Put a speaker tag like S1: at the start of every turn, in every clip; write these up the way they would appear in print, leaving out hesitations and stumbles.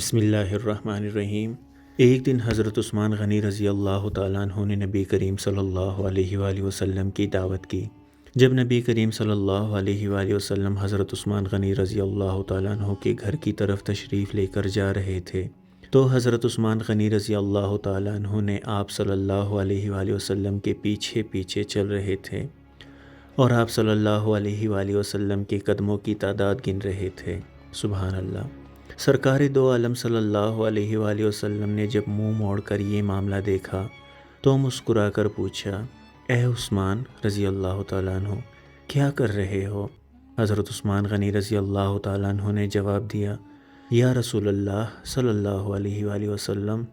S1: بسم اللہ الرحمن الرحیم۔ ایک دن حضرت عثمان غنی رضی اللہ تعالیٰ عنہ نے نبی کریم صلی اللہ علیہ وآلہ وسلم کی دعوت کی۔ جب نبی کریم صلی اللہ علیہ وآلہ وسلم حضرت عثمان غنی رضی اللہ تعالیٰ عنہ کے گھر کی طرف تشریف لے کر جا رہے تھے تو حضرت عثمان غنی رضی اللہ تعالیٰ عنہ نے آپ صلی اللہ علیہ وآلہ وسلم کے پیچھے پیچھے چل رہے تھے اور آپ صلی اللہ علیہ وآلہ وسلم کے قدموں کی تعداد گن رہے تھے۔ سبحان اللہ۔ سرکار دو عالم صلی اللہ علیہ وآلہ وسلم نے جب منہ موڑ کر یہ معاملہ دیکھا تو مسکرا کر پوچھا، اے عثمان رضی اللہ تعالیٰ عنہ، کیا کر رہے ہو؟ حضرت عثمان غنی رضی اللہ تعالیٰ عنہ نے جواب دیا، یا رسول اللہ صلی اللہ علیہ وآلہ وسلم،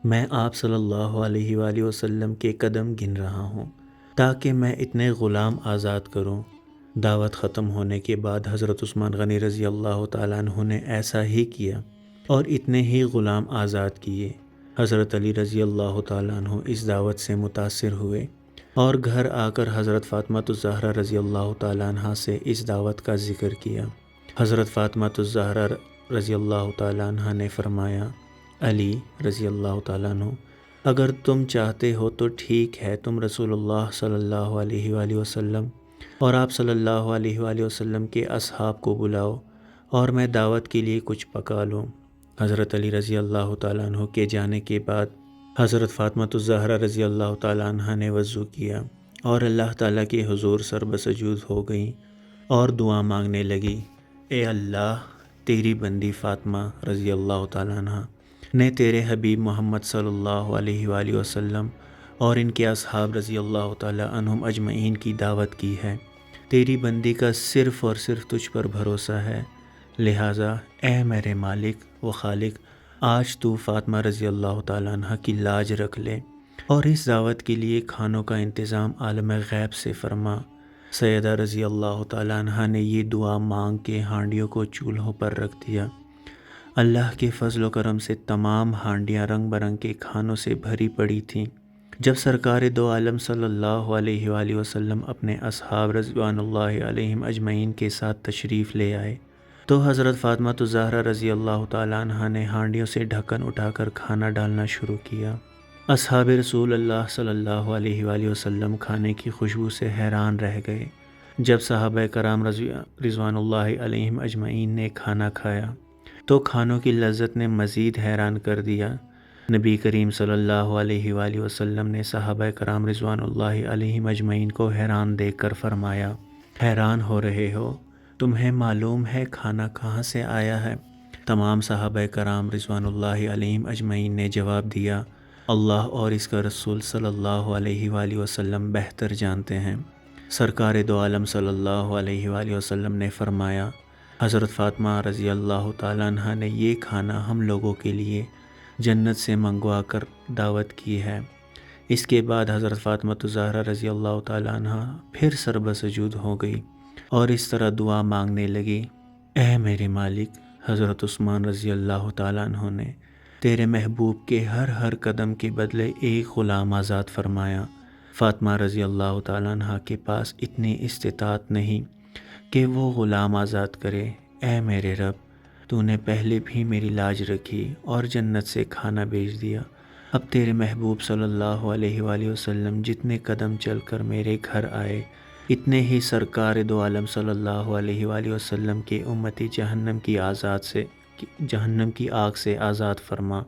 S1: میں آپ صلی اللہ علیہ وآلہ وسلم کے قدم گن رہا ہوں تاکہ میں اتنے غلام آزاد کروں۔ دعوت ختم ہونے کے بعد حضرت عثمان غنی رضی اللہ تعالیٰ عنہ نے ایسا ہی کیا اور اتنے ہی غلام آزاد کیے۔ حضرت علی رضی اللہ تعالیٰ عنہ اس دعوت سے متاثر ہوئے اور گھر آ کر حضرت فاطمہ الزہرا رضی اللہ تعالیٰ عنہ سے اس دعوت کا ذکر کیا۔ حضرت فاطمہ الزہرا رضی اللہ تعالیٰ عنہ نے فرمایا، علی رضی اللہ تعالیٰ عنہ، اگر تم چاہتے ہو تو ٹھیک ہے، تم رسول اللہ صلی اللہ علیہ وآلہ وسلم اور آپ صلی اللہ علیہ وآلہ وسلم کے اصحاب کو بلاؤ اور میں دعوت کے لیے کچھ پکا لوں۔ حضرت علی رضی اللہ تعالیٰ عنہ کے جانے کے بعد حضرت فاطمہ الزہرا رضی اللہ تعالیٰ عنہ نے وضو کیا اور اللہ تعالیٰ کے حضور سر بسجود ہو گئیں اور دعا مانگنے لگی، اے اللہ، تیری بندی فاطمہ رضی اللہ تعالیٰ عنہ نے تیرے حبیب محمد صلی اللہ علیہ وآلہ وسلم اور ان کے اصحاب رضی اللہ تعالیٰ عنہم اجمعین کی دعوت کی ہے۔ تیری بندی کا صرف اور صرف تجھ پر بھروسہ ہے، لہٰذا اے میرے مالک و خالق، آج تو فاطمہ رضی اللہ تعالیٰ عنہ کی لاج رکھ لے اور اس دعوت کے لیے کھانوں کا انتظام عالم غیب سے فرما۔ سیدہ رضی اللہ تعالیٰ عنہ نے یہ دعا مانگ کے ہانڈیوں کو چولہوں پر رکھ دیا۔ اللہ کے فضل و کرم سے تمام ہانڈیاں رنگ برنگ کے کھانوں سے بھری پڑی تھیں۔ جب سرکار دو عالم صلی اللہ علیہ وآلہ وسلم اپنے اصحاب رضوان اللہ علیہم اجمعین کے ساتھ تشریف لے آئے تو حضرت فاطمہ الزہرا رضی اللہ تعالیٰ عنہ نے ہانڈیوں سے ڈھکن اٹھا کر کھانا ڈالنا شروع کیا۔ اصحاب رسول اللہ صلی اللہ علیہ وآلہ وسلم کھانے کی خوشبو سے حیران رہ گئے۔ جب صحابہ کرام رضوان اللہ علیہم اجمعین نے کھانا کھایا تو کھانوں کی لذت نے مزید حیران کر دیا۔ نبی کریم صلی اللہ علیہ وآلہ وسلم نے صحابہ کرام رضوان اللہ علیہم اجمعین کو حیران دیکھ کر فرمایا، حیران ہو رہے ہو؟ تمہیں معلوم ہے کھانا کہاں سے آیا ہے؟ تمام صحابہ کرام رضوان اللہ علیہم اجمعین نے جواب دیا، اللہ اور اس کا رسول صلی اللہ علیہ وآلہ وسلم بہتر جانتے ہیں۔ سرکار دو عالم صلی اللہ علیہ وآلہ وسلم نے فرمایا، حضرت فاطمہ رضی اللہ تعالیٰ عنہ نے یہ کھانا ہم لوگوں کے لیے جنت سے منگوا کر دعوت کی ہے۔ اس کے بعد حضرت فاطمہ الزہرا رضی اللہ تعالیٰ عنہ پھر سر بسجود ہو گئی اور اس طرح دعا مانگنے لگی، اے میرے مالک، حضرت عثمان رضی اللہ تعالیٰ عنہ نے تیرے محبوب کے ہر ہر قدم کے بدلے ایک غلام آزاد فرمایا۔ فاطمہ رضی اللہ تعالیٰ عنہ کے پاس اتنی استطاعت نہیں کہ وہ غلام آزاد کرے۔ اے میرے رب، تو نے پہلے بھی میری لاج رکھی اور جنت سے کھانا بھیج دیا، اب تیرے محبوب صلی اللہ علیہ وآلہ وسلم جتنے قدم چل کر میرے گھر آئے اتنے ہی سرکار دو عالم صلی اللہ علیہ وآلہ وسلم کے امتی جہنم کی آگ سے آزاد فرما۔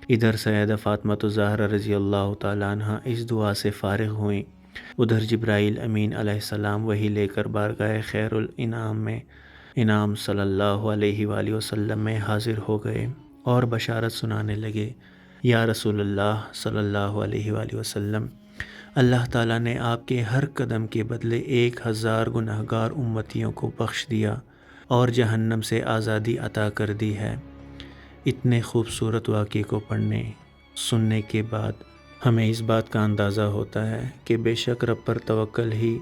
S1: ادھر سیدہ فاطمہ الزہرا رضی اللہ تعالیٰ عنہ اس دعا سے فارغ ہوئیں، ادھر جبرائیل امین علیہ السلام وحی لے کر بارگاہ خیر انعام صلی اللہ علیہ وآلہ وسلم میں حاضر ہو گئے اور بشارت سنانے لگے، یا رسول اللہ صلی اللہ علیہ وآلہ وسلم، اللہ تعالیٰ نے آپ کے ہر قدم کے بدلے 1000 گنہگار امتیوں کو بخش دیا اور جہنم سے آزادی عطا کر دی ہے۔ اتنے خوبصورت واقعے کو پڑھنے سننے کے بعد ہمیں اس بات کا اندازہ ہوتا ہے کہ بے شک رب پر توکل ہی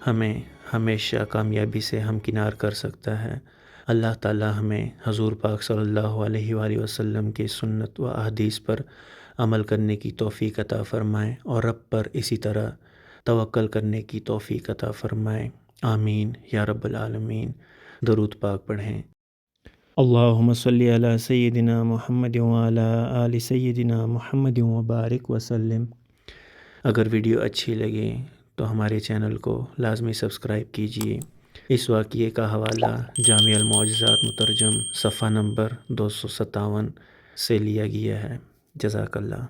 S1: ہمیں ہمیشہ کامیابی سے ہمکنار کر سکتا ہے۔ اللہ تعالی ہمیں حضور پاک صلی اللہ علیہ وآلہ وسلم کے سنت و احادیث پر عمل کرنے کی توفیق عطا فرمائے اور رب پر اسی طرح توکل کرنے کی توفیق عطا فرمائے، آمین یا رب العالمین۔ درود پاک پڑھیں۔ اللہم صلی علی سیدنا محمد وعلی آل سیدنا محمد وبارک وسلم۔ اگر ویڈیو اچھی لگے تو ہمارے چینل کو لازمی سبسکرائب کیجیے۔ اس واقعے کا حوالہ جامع المعجزات مترجم صفحہ نمبر 257 سے لیا گیا ہے۔ جزاک اللہ۔